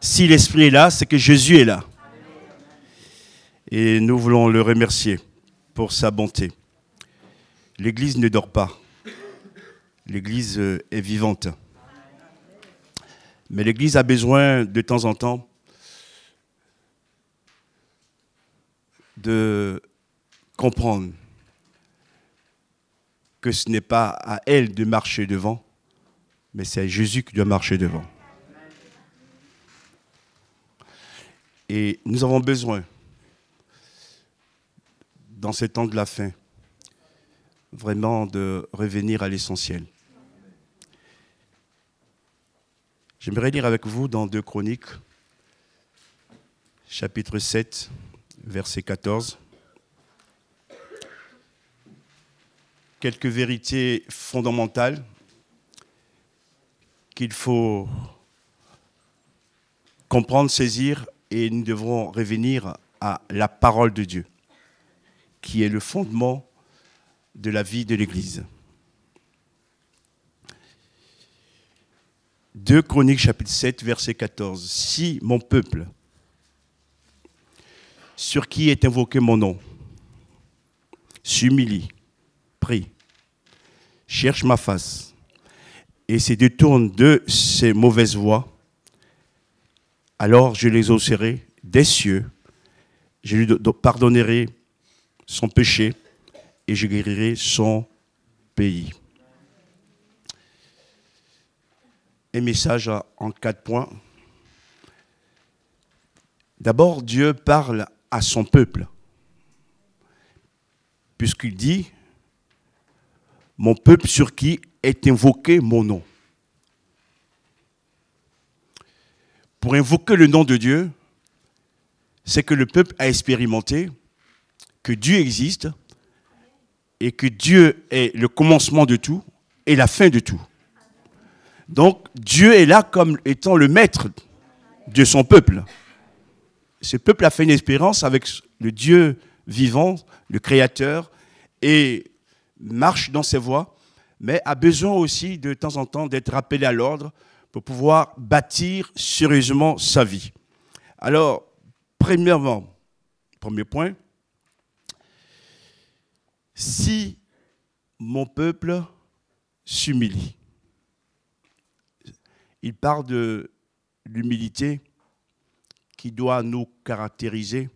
Si l'Esprit est là, c'est que Jésus est là. Et nous voulons le remercier pour sa bonté. L'Église ne dort pas. L'Église est vivante. Mais l'Église a besoin de temps en temps de comprendre que ce n'est pas à elle de marcher devant, mais c'est à Jésus qui doit marcher devant. Et nous avons besoin, dans ces temps de la fin, vraiment de revenir à l'essentiel. J'aimerais lire avec vous dans 2 Chroniques, chapitre 7, verset 14. Quelques vérités fondamentales qu'il faut comprendre, saisir, et nous devrons revenir à la parole de Dieu, qui est le fondement de la vie de l'Église. 2 Chroniques, chapitre 7, verset 14. « Si mon peuple, sur qui est invoqué mon nom, s'humilie, prie, cherche ma face et se détourne de ses mauvaises voies, alors je les exaucerai des cieux, je lui pardonnerai son péché et je guérirai son pays. » Un message en 4 points. D'abord, Dieu parle à son peuple, puisqu'il dit « Mon peuple sur qui est invoqué mon nom ». Pour invoquer le nom de Dieu, c'est que le peuple a expérimenté que Dieu existe et que Dieu est le commencement de tout et la fin de tout. Donc, Dieu est là comme étant le maître de son peuple. Ce peuple a fait une expérience avec le Dieu vivant, le Créateur, et marche dans ses voies, mais a besoin aussi de temps en temps d'être rappelé à l'ordre pour pouvoir bâtir sérieusement sa vie. Alors, premièrement, premier point, si mon peuple s'humilie. Il parle de l'humilité qui doit nous caractériser,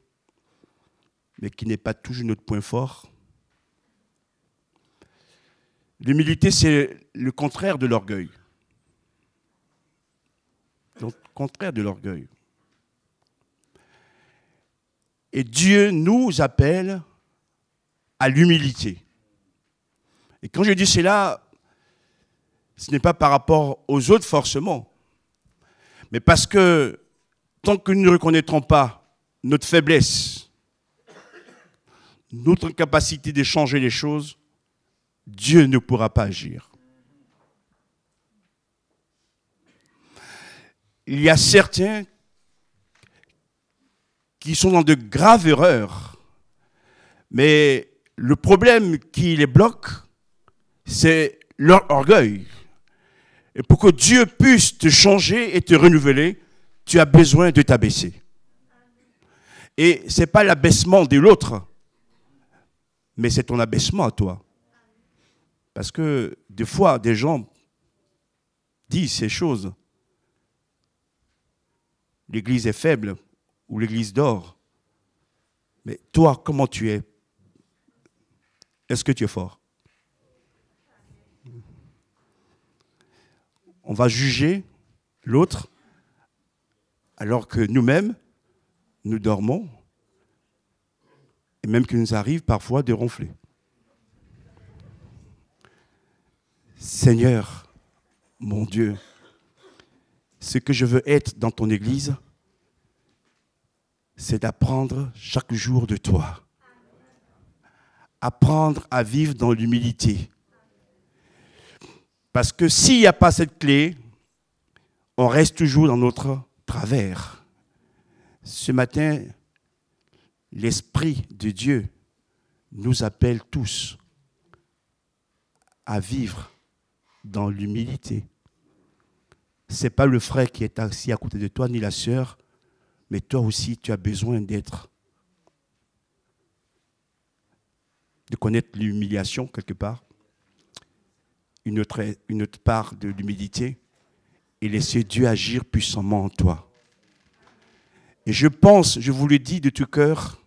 mais qui n'est pas toujours notre point fort. L'humilité, c'est le contraire de l'orgueil. Le contraire de l'orgueil. Et Dieu nous appelle à l'humilité. Et quand je dis cela, ce n'est pas par rapport aux autres forcément, mais parce que tant que nous ne reconnaîtrons pas notre faiblesse, notre incapacité de changer les choses, Dieu ne pourra pas agir. Il y a certains qui sont dans de graves erreurs, mais le problème qui les bloque, c'est leur orgueil. Et pour que Dieu puisse te changer et te renouveler, tu as besoin de t'abaisser. Et ce n'est pas l'abaissement de l'autre, mais c'est ton abaissement à toi. Parce que des fois, des gens disent ces choses. L'Église est faible ou l'Église dort. Mais toi, comment tu es? Est-ce que tu es fort? On va juger l'autre alors que nous-mêmes, nous dormons et même qu'il nous arrive parfois de ronfler. Seigneur, mon Dieu, ce que je veux être dans ton Église, c'est d'apprendre chaque jour de toi. Apprendre à vivre dans l'humilité. Parce que s'il n'y a pas cette clé, on reste toujours dans notre travers. Ce matin, l'Esprit de Dieu nous appelle tous à vivre dans l'humilité. Ce n'est pas le frère qui est assis à côté de toi, ni la sœur, mais toi aussi, tu as besoin de connaître l'humiliation quelque part, une autre part de l'humilité, et laisser Dieu agir puissamment en toi. Et je pense, je vous le dis de tout cœur,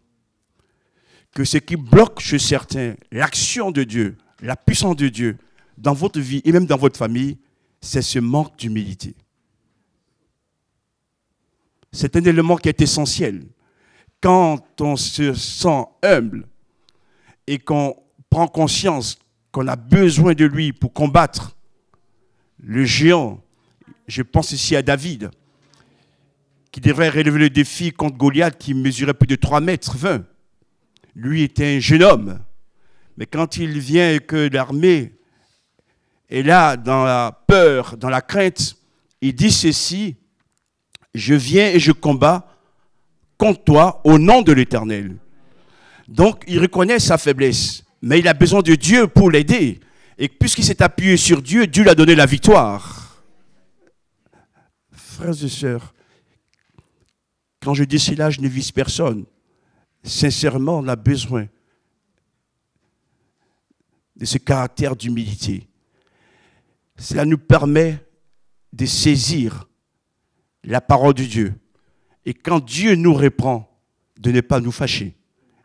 que ce qui bloque chez certains l'action de Dieu, la puissance de Dieu dans votre vie et même dans votre famille, c'est ce manque d'humilité. C'est un élément qui est essentiel. Quand on se sent humble et qu'on prend conscience qu'on a besoin de lui pour combattre le géant, je pense ici à David, qui devrait relever le défi contre Goliath qui mesurait plus de 3,20 mètres. Lui était un jeune homme. Mais quand il vient et que l'armée est là dans la peur, dans la crainte, il dit ceci: je viens et je combats contre toi au nom de l'Éternel. Donc il reconnaît sa faiblesse, mais il a besoin de Dieu pour l'aider. Et puisqu'il s'est appuyé sur Dieu, Dieu lui a donné la victoire. Frères et sœurs, quand je dis cela, je ne vise personne. Sincèrement, on a besoin de ce caractère d'humilité. Cela nous permet de saisir la parole de Dieu. Et quand Dieu nous reprend, de ne pas nous fâcher.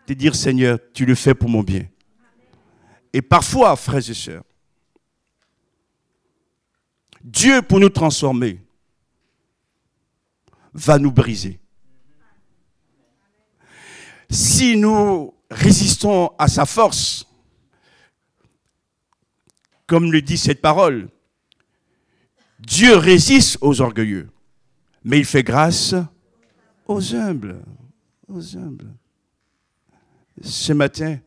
De dire, Seigneur, tu le fais pour mon bien. Et parfois, frères et sœurs, Dieu, pour nous transformer, va nous briser. Si nous résistons à sa force, comme le dit cette parole, Dieu résiste aux orgueilleux, mais il fait grâce aux humbles. Aux humbles. Ce matin,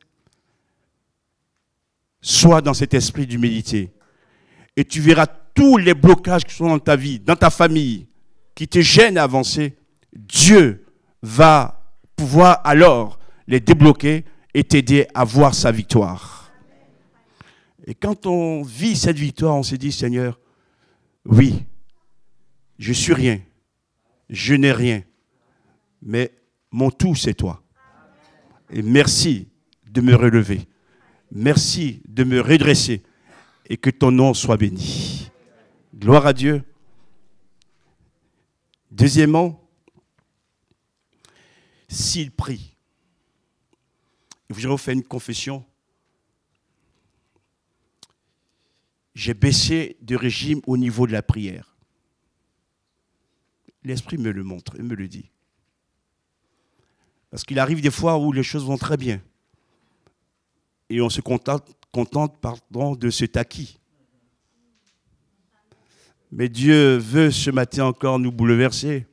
sois dans cet esprit d'humilité et tu verras tous les blocages qui sont dans ta vie, dans ta famille, qui te gênent à avancer. Dieu va pouvoir alors les débloquer et t'aider à voir sa victoire. Et quand on vit cette victoire, on se dit, Seigneur, oui, je suis rien, je n'ai rien, mais mon tout, c'est toi. Et merci de me relever, merci de me redresser et que ton nom soit béni. Gloire à Dieu. Deuxièmement, s'il prie, je vais vous faire une confession. J'ai baissé de régime au niveau de la prière. L'Esprit me le montre et me le dit. Parce qu'il arrive des fois où les choses vont très bien. Et on se contente de cet acquis. Mais Dieu veut ce matin encore nous bouleverser.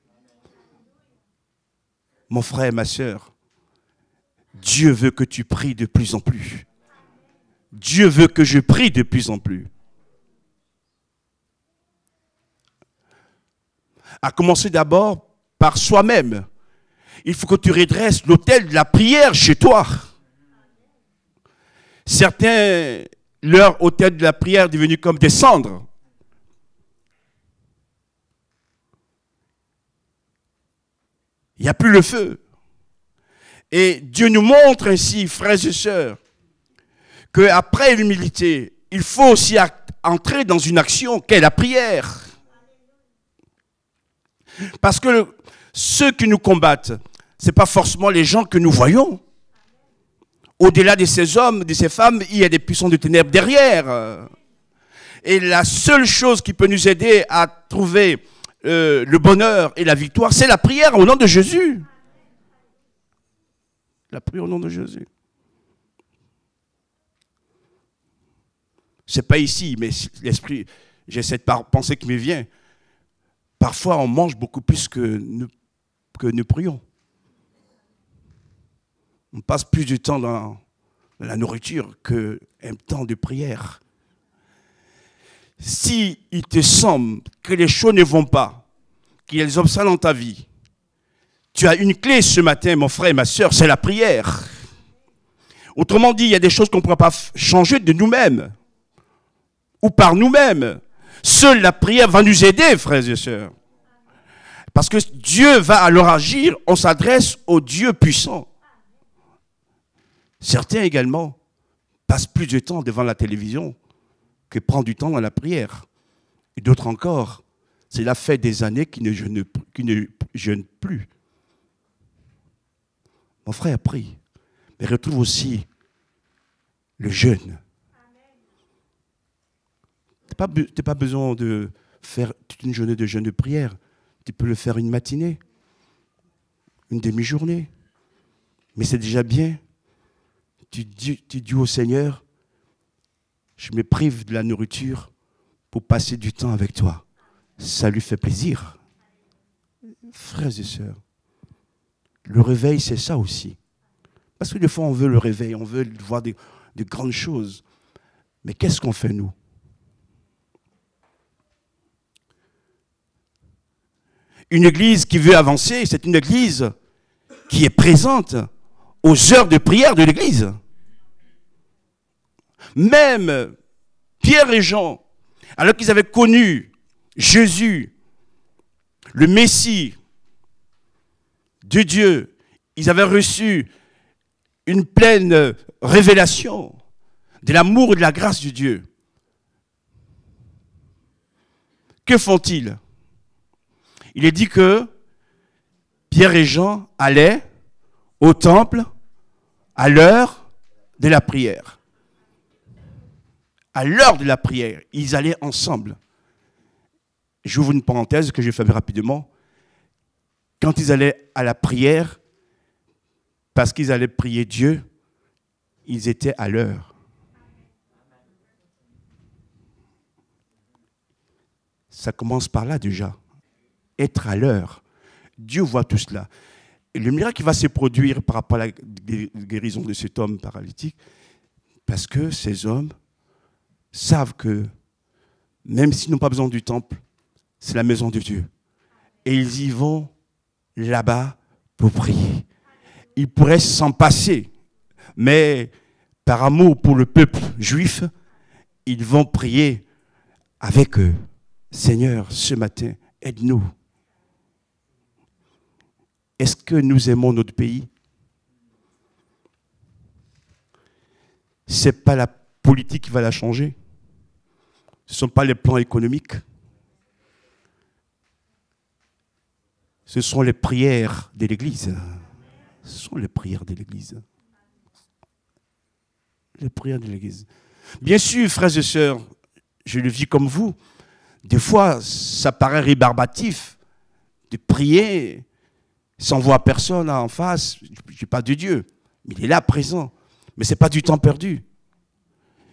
Mon frère, ma sœur, Dieu veut que tu pries de plus en plus. Dieu veut que je prie de plus en plus. À commencer d'abord par soi-même. Il faut que tu redresses l'autel de la prière chez toi. Certains, leur autel de la prière est devenu comme des cendres. Il n'y a plus le feu. Et Dieu nous montre ainsi, frères et sœurs, qu'après l'humilité, il faut aussi entrer dans une action qu'est la prière. Parce que ceux qui nous combattent, ce n'est pas forcément les gens que nous voyons. Au-delà de ces hommes, de ces femmes, il y a des puissants de ténèbres derrière. Et la seule chose qui peut nous aider à trouver le bonheur et la victoire, c'est la prière au nom de Jésus. La prière au nom de Jésus. Ce n'est pas ici, mais l'esprit, j'ai cette pensée qui me vient. Parfois, on mange beaucoup plus que nous prions. On passe plus de temps dans la nourriture qu'un temps de prière. Si il te semble que les choses ne vont pas, qu'il y a des obstacles dans ta vie, tu as une clé ce matin, mon frère et ma sœur, c'est la prière. Autrement dit, il y a des choses qu'on ne pourra pas changer de nous-mêmes ou par nous-mêmes. Seule la prière va nous aider, frères et sœurs. Parce que Dieu va alors agir, on s'adresse au Dieu puissant. Certains également passent plus de temps devant la télévision que prendre du temps dans la prière. Et d'autres encore, cela fait des années qu'ils ne jeûnent plus. Mon frère prie, mais retrouve aussi le jeûne. Tu n'as pas besoin de faire toute une journée de jeûne de prière. Tu peux le faire une matinée, une demi-journée. Mais c'est déjà bien. Tu dis au Seigneur, je me prive de la nourriture pour passer du temps avec toi. Ça lui fait plaisir. Frères et sœurs, le réveil, c'est ça aussi. Parce que des fois, on veut le réveil, on veut voir de grandes choses. Mais qu'est-ce qu'on fait, nous? Une église qui veut avancer, c'est une église qui est présente aux heures de prière de l'église. Même Pierre et Jean, alors qu'ils avaient connu Jésus, le Messie de Dieu, ils avaient reçu une pleine révélation de l'amour et de la grâce de Dieu. Que font-ils? Il est dit que Pierre et Jean allaient au temple à l'heure de la prière. À l'heure de la prière, ils allaient ensemble. J'ouvre une parenthèse que je fais rapidement. Quand ils allaient à la prière, parce qu'ils allaient prier Dieu, ils étaient à l'heure. Ça commence par là déjà. Être à l'heure. Dieu voit tout cela. Et le miracle qui va se produire par rapport à la guérison de cet homme paralytique, parce que ces hommes savent que même s'ils n'ont pas besoin du temple, c'est la maison de Dieu. Et ils y vont là-bas pour prier. Ils pourraient s'en passer, mais par amour pour le peuple juif, ils vont prier avec eux. Seigneur, ce matin, aide-nous. Est-ce que nous aimons notre pays? Ce n'est pas la politique qui va la changer. Ce ne sont pas les plans économiques. Ce sont les prières de l'Église. Ce sont les prières de l'Église. Les prières de l'Église. Bien sûr, frères et sœurs, je le vis comme vous. Des fois, ça paraît rébarbatif de prier sans voir personne en face. Je ne dis pas de Dieu, mais il est là présent. Mais ce n'est pas du temps perdu.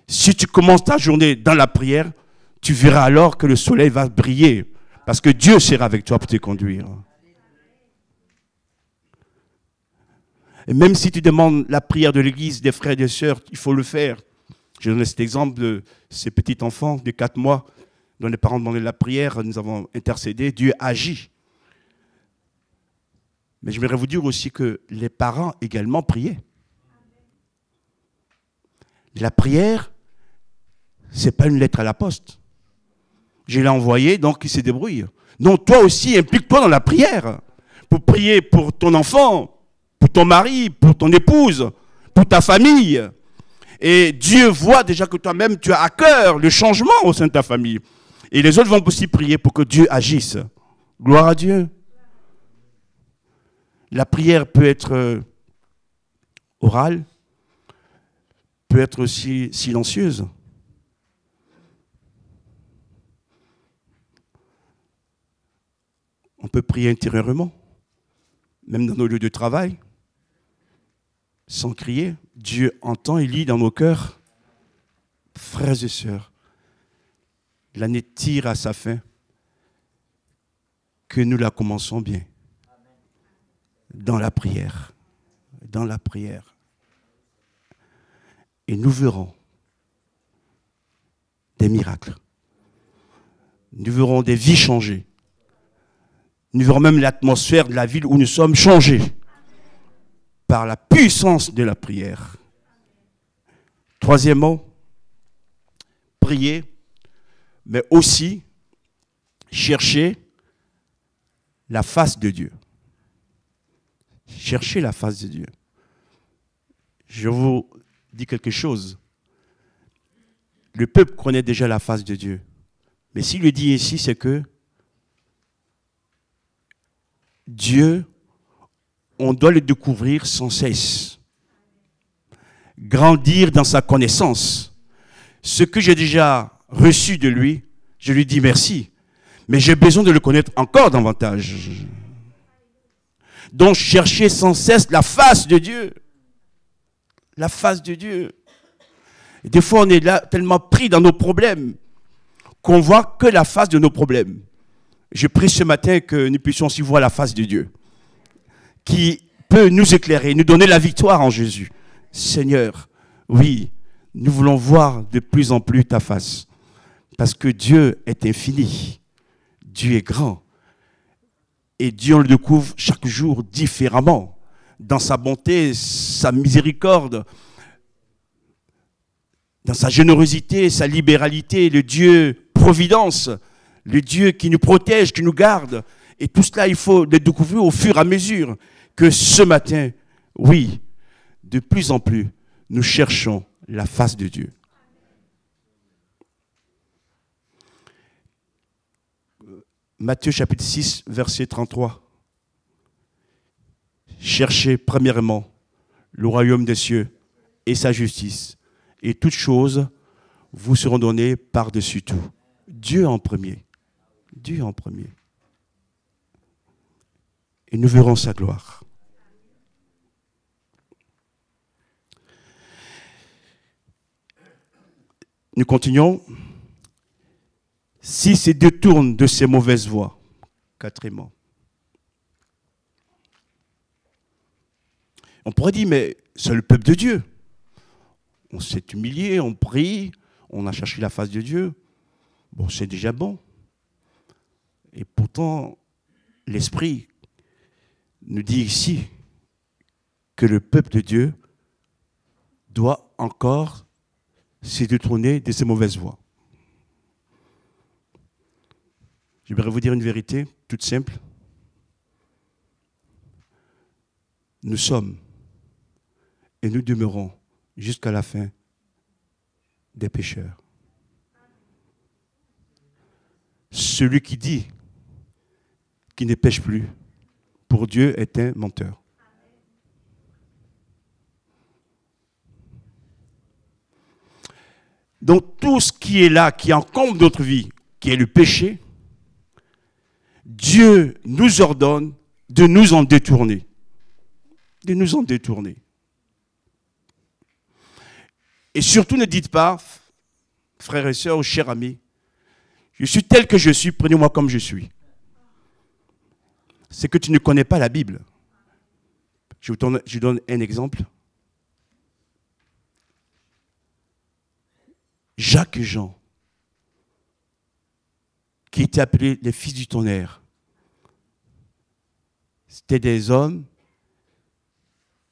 Si tu commences ta journée dans la prière, tu verras alors que le soleil va briller. Parce que Dieu sera avec toi pour te conduire. Et même si tu demandes la prière de l'église, des frères et des sœurs, il faut le faire. Je donne cet exemple de ces petits enfants de 4 mois dont les parents demandaient la prière, nous avons intercédé, Dieu agit. Mais j'aimerais vous dire aussi que les parents également priaient. La prière, ce n'est pas une lettre à la poste. Je l'ai envoyé, donc il se débrouille. Non, toi aussi, implique-toi dans la prière. Pour prier pour ton enfant, pour ton mari, pour ton épouse, pour ta famille. Et Dieu voit déjà que toi-même, tu as à cœur le changement au sein de ta famille. Et les autres vont aussi prier pour que Dieu agisse. Gloire à Dieu. La prière peut être orale, peut être aussi silencieuse. On peut prier intérieurement, même dans nos lieux de travail, sans crier. Dieu entend et lit dans nos cœurs. Frères et sœurs, l'année tire à sa fin, que nous la commençons bien. Dans la prière. Dans la prière. Et nous verrons des miracles. Nous verrons des vies changées. Nous verrons même l'atmosphère de la ville où nous sommes changée par la puissance de la prière. Troisièmement, prier mais aussi chercher la face de Dieu. Chercher la face de Dieu. Je vous dis quelque chose. Le peuple connaît déjà la face de Dieu. Mais s'il le dit ici, c'est que Dieu, on doit le découvrir sans cesse. Grandir dans sa connaissance. Ce que j'ai déjà reçu de lui, je lui dis merci. Mais j'ai besoin de le connaître encore davantage. Donc chercher sans cesse la face de Dieu. La face de Dieu. Et des fois, on est là tellement pris dans nos problèmes qu'on voit que la face de nos problèmes. Je prie ce matin que nous puissions aussi voir la face de Dieu, qui peut nous éclairer, nous donner la victoire en Jésus. Seigneur, oui, nous voulons voir de plus en plus ta face, parce que Dieu est infini, Dieu est grand, et Dieu on le découvre chaque jour différemment, dans sa bonté, sa miséricorde, dans sa générosité, sa libéralité, le Dieu providence, le Dieu qui nous protège, qui nous garde. Et tout cela, il faut le découvrir au fur et à mesure que ce matin, oui, de plus en plus, nous cherchons la face de Dieu. Matthieu chapitre 6, verset 33. Cherchez premièrement le royaume des cieux et sa justice, et toutes choses vous seront données par-dessus tout. Dieu en premier. Dieu en premier. Et nous verrons sa gloire. Nous continuons. S'il se détourne de ses mauvaises voies, quatrièmement. On pourrait dire, mais c'est le peuple de Dieu. On s'est humilié, on prie, on a cherché la face de Dieu. Bon, c'est déjà bon. Et pourtant, l'Esprit nous dit ici que le peuple de Dieu doit encore se détourner de ses mauvaises voies. Je voudrais vous dire une vérité toute simple. Nous sommes et nous demeurons jusqu'à la fin des pécheurs. Celui qui dit qu'il ne pêche plus, pour Dieu est un menteur. Donc tout ce qui est là, qui encombre notre vie, qui est le péché, Dieu nous ordonne de nous en détourner. De nous en détourner. Et surtout ne dites pas, frères et sœurs, chers amis, je suis tel que je suis, prenez-moi comme je suis. C'est que tu ne connais pas la Bible. Je vous donne un exemple. Jacques et Jean, qui étaient appelés les fils du tonnerre, c'était des hommes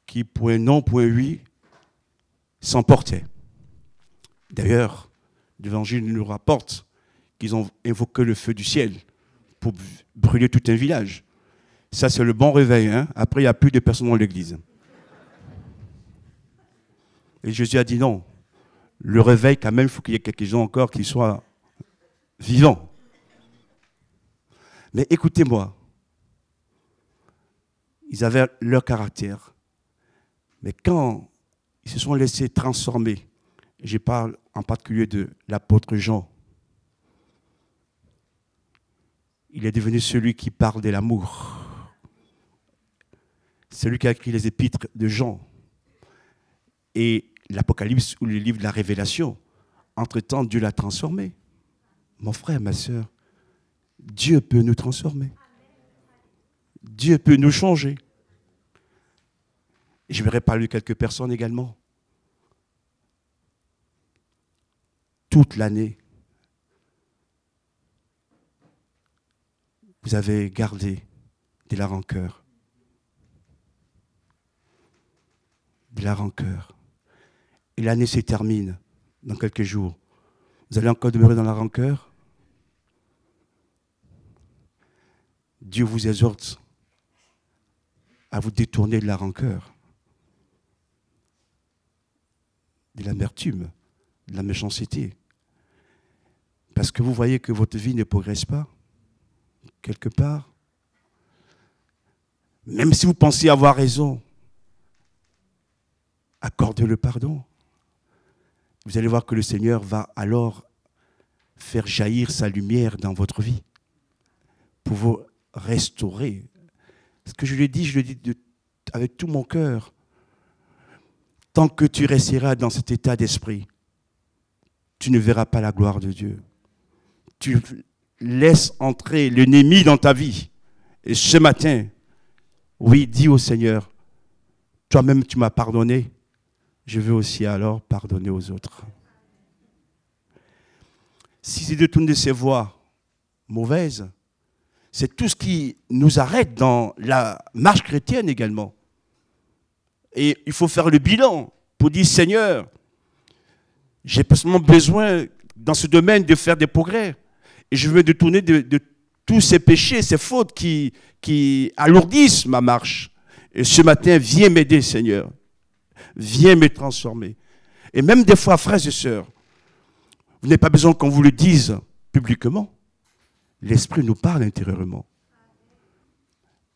qui, pour un non, pour un oui, s'emportaient. D'ailleurs, l'Évangile nous rapporte qu'ils ont invoqué le feu du ciel pour brûler tout un village. Ça, c'est le bon réveil. Hein? Après, il n'y a plus de personnes dans l'église. Et Jésus a dit non. Le réveil, quand même, il faut qu'il y ait quelques-uns encore qui soient vivants. Mais écoutez-moi. Ils avaient leur caractère. Mais quand ils se sont laissés transformer, je parle en particulier de l'apôtre Jean, il est devenu celui qui parle de l'amour. Celui qui a écrit les épîtres de Jean et l'Apocalypse ou le livre de la Révélation. Entre-temps, Dieu l'a transformé. Mon frère, ma soeur, Dieu peut nous transformer. Dieu peut nous changer. Et je vais parler de quelques personnes également. Toute l'année, vous avez gardé de la rancœur. De la rancœur. Et l'année se termine dans quelques jours. Vous allez encore demeurer dans la rancœur? Dieu vous exhorte à vous détourner de la rancœur, de l'amertume, de la méchanceté. Parce que vous voyez que votre vie ne progresse pas, quelque part. Même si vous pensez avoir raison, accordez le pardon. Vous allez voir que le Seigneur va alors faire jaillir sa lumière dans votre vie pour vous restaurer. Ce que je lui dis avec tout mon cœur. Tant que tu resteras dans cet état d'esprit, tu ne verras pas la gloire de Dieu. Tu laisses entrer l'ennemi dans ta vie. Et ce matin, oui, dis au Seigneur, toi-même tu m'as pardonné, je veux aussi alors pardonner aux autres. Si c'est de tourner ces voies mauvaises, c'est tout ce qui nous arrête dans la marche chrétienne également. Et il faut faire le bilan pour dire, Seigneur, j'ai personnellement besoin dans ce domaine de faire des progrès. Et je veux me détourner de tous ces péchés, ces fautes qui alourdissent ma marche. Et ce matin, viens m'aider, Seigneur. Viens me transformer. Et même des fois, frères et sœurs, vous n'avez pas besoin qu'on vous le dise publiquement. L'Esprit nous parle intérieurement.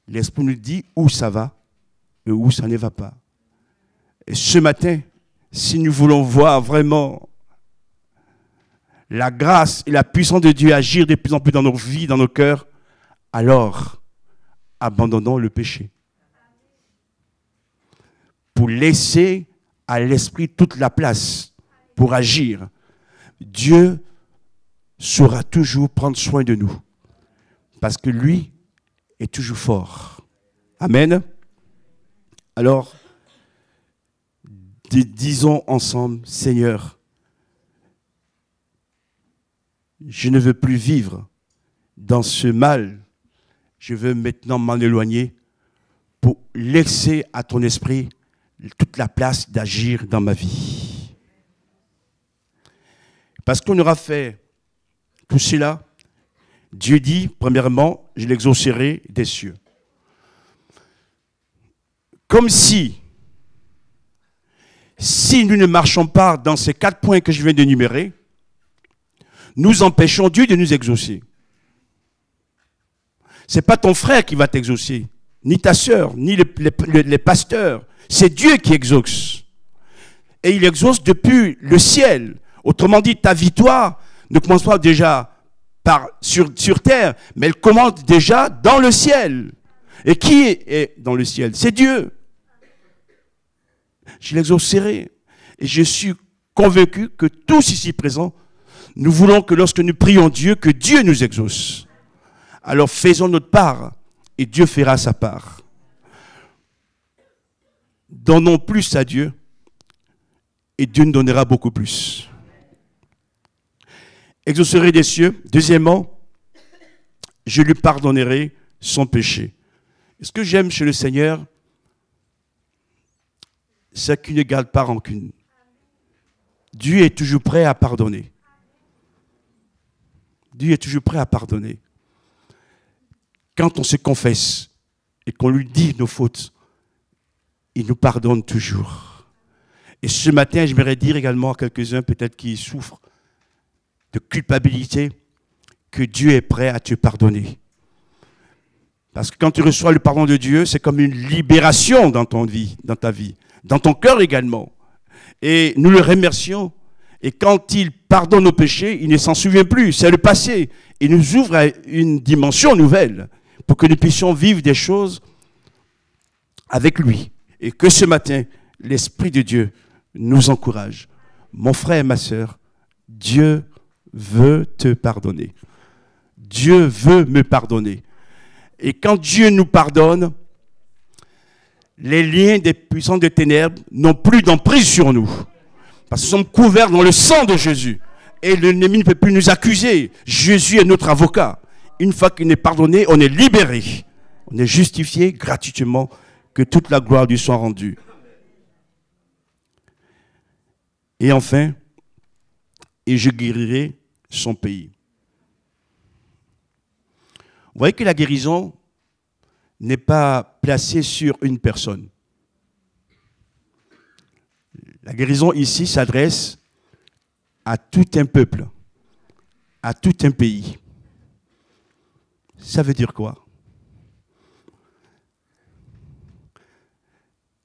L'Esprit nous dit où ça va et où ça ne va pas. Et ce matin, si nous voulons voir vraiment la grâce et la puissance de Dieu agir de plus en plus dans nos vies, dans nos cœurs, alors abandonnons le péché. Pour laisser à l'Esprit toute la place pour agir. Dieu saura toujours prendre soin de nous. Parce que lui est toujours fort. Amen. Alors, disons ensemble, Seigneur, je ne veux plus vivre dans ce mal. Je veux maintenant m'en éloigner pour laisser à ton esprit toute la place d'agir dans ma vie. Parce qu'on aura fait tout cela, Dieu dit, premièrement, je l'exaucerai des cieux. Comme si nous ne marchons pas dans ces 4 points que je viens d'énumérer, nous empêchons Dieu de nous exaucer. Ce n'est pas ton frère qui va t'exaucer, ni ta sœur, ni les pasteurs. C'est Dieu qui exauce. Et il exauce depuis le ciel. Autrement dit, ta victoire ne commence pas déjà sur terre, mais elle commence déjà dans le ciel. Et qui est dans le ciel? C'est Dieu. Je l'exaucerai. Et je suis convaincu que tous ici présents, nous voulons que lorsque nous prions Dieu, que Dieu nous exauce. Alors faisons notre part et Dieu fera sa part. Donnons plus à Dieu et Dieu nous donnera beaucoup plus. Exaucerai des cieux. Deuxièmement, je lui pardonnerai son péché. Ce que j'aime chez le Seigneur, c'est qu'il ne garde pas rancune. Dieu est toujours prêt à pardonner. Dieu est toujours prêt à pardonner. Quand on se confesse et qu'on lui dit nos fautes, il nous pardonne toujours. Et ce matin, j'aimerais dire également à quelques-uns peut-être qui souffrent de culpabilité, que Dieu est prêt à te pardonner. Parce que quand tu reçois le pardon de Dieu, c'est comme une libération dans ta vie, dans ton cœur également. Et nous le remercions. Et quand il pardonne nos péchés, il ne s'en souvient plus. C'est le passé. Il nous ouvre à une dimension nouvelle pour que nous puissions vivre des choses avec lui. Et que ce matin, l'Esprit de Dieu nous encourage. Mon frère et ma sœur, Dieu veut te pardonner. Dieu veut me pardonner. Et quand Dieu nous pardonne, les liens des puissants des ténèbres n'ont plus d'emprise sur nous. Parce que nous sommes couverts dans le sang de Jésus. Et l'ennemi ne peut plus nous accuser. Jésus est notre avocat. Une fois qu'il est pardonné, on est libéré. On est justifié gratuitement. Que toute la gloire lui soit rendue. Et enfin, et je guérirai son pays. Vous voyez que la guérison, n'est pas placée sur une personne. La guérison ici s'adresse à tout un peuple, à tout un pays. Ça veut dire quoi?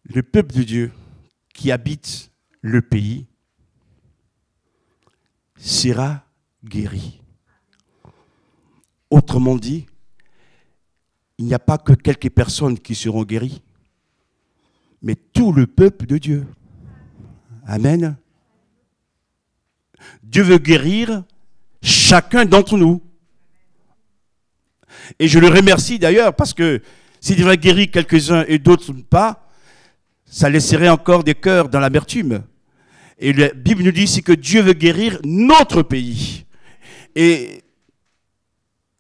Le peuple de Dieu qui habite le pays sera guéri. Autrement dit, il n'y a pas que quelques personnes qui seront guéries, mais tout le peuple de Dieu. Amen. Dieu veut guérir chacun d'entre nous. Et je le remercie d'ailleurs parce que s'il devrait guérir quelques-uns et d'autres pas, ça laisserait encore des cœurs dans l'amertume. Et la Bible nous dit ici que Dieu veut guérir notre pays. Et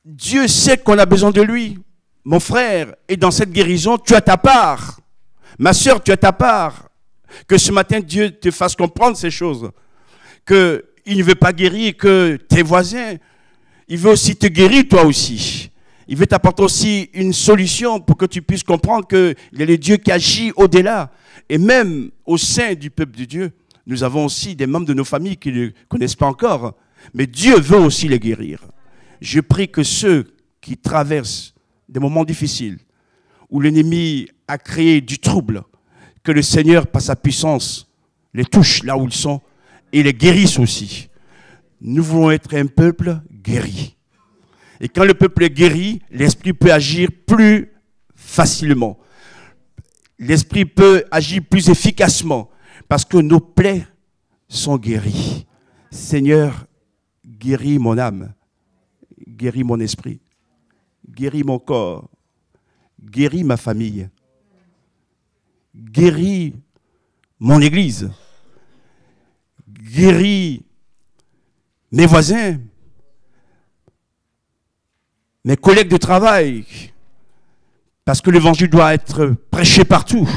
Dieu sait qu'on a besoin de lui. Mon frère, et dans cette guérison, tu as ta part. Ma sœur, tu as ta part. Que ce matin, Dieu te fasse comprendre ces choses. Qu'il ne veut pas guérir que tes voisins. Il veut aussi te guérir toi aussi. Il veut t'apporter aussi une solution pour que tu puisses comprendre qu'il y a le Dieu qui agit au-delà. Et même au sein du peuple de Dieu, nous avons aussi des membres de nos familles qui ne connaissent pas encore. Mais Dieu veut aussi les guérir. Je prie que ceux qui traversent des moments difficiles, où l'ennemi a créé du trouble, que le Seigneur, par sa puissance, les touche là où ils sont et les guérisse aussi. Nous voulons être un peuple guéri. Et quand le peuple est guéri, l'Esprit peut agir plus facilement. L'Esprit peut agir plus efficacement parce que nos plaies sont guéries. Seigneur, guéris mon âme, guéris mon esprit, guéris mon corps, guéris ma famille, guéris mon église, guéris mes voisins, mes collègues de travail, parce que l'évangile doit être prêché partout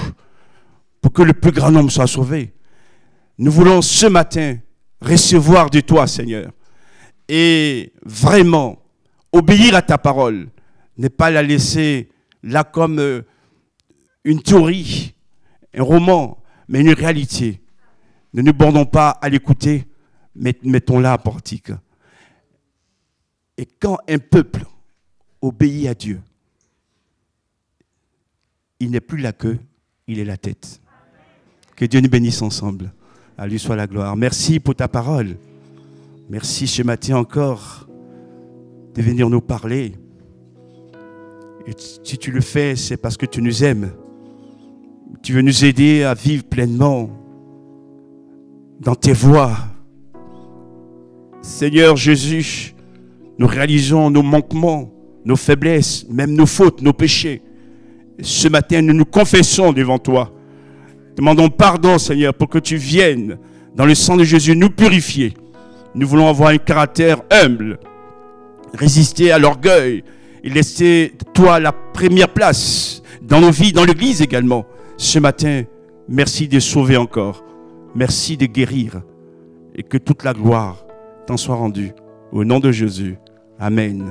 pour que le plus grand nombre soit sauvé. Nous voulons ce matin recevoir de toi, Seigneur, et vraiment obéir à ta parole, ne pas la laisser là comme une théorie, un roman, mais une réalité. Ne nous bornons pas à l'écouter, mais mettons-la à portique. Et quand un peuple obéit à Dieu, il n'est plus la queue, il est la tête. Que Dieu nous bénisse ensemble. À lui soit la gloire. Merci pour ta parole. Merci ce matin encore de venir nous parler. Et si tu le fais, c'est parce que tu nous aimes. Tu veux nous aider à vivre pleinement dans tes voies. Seigneur Jésus, nous réalisons nos manquements, nos faiblesses, même nos fautes, nos péchés. Ce matin, nous nous confessons devant toi. Demandons pardon, Seigneur, pour que tu viennes, dans le sang de Jésus, nous purifier. Nous voulons avoir un caractère humble, résister à l'orgueil et laisser toi la première place dans nos vies, dans l'église également. Ce matin, merci de sauver encore. Merci de guérir et que toute la gloire t'en soit rendue. Au nom de Jésus. Amen.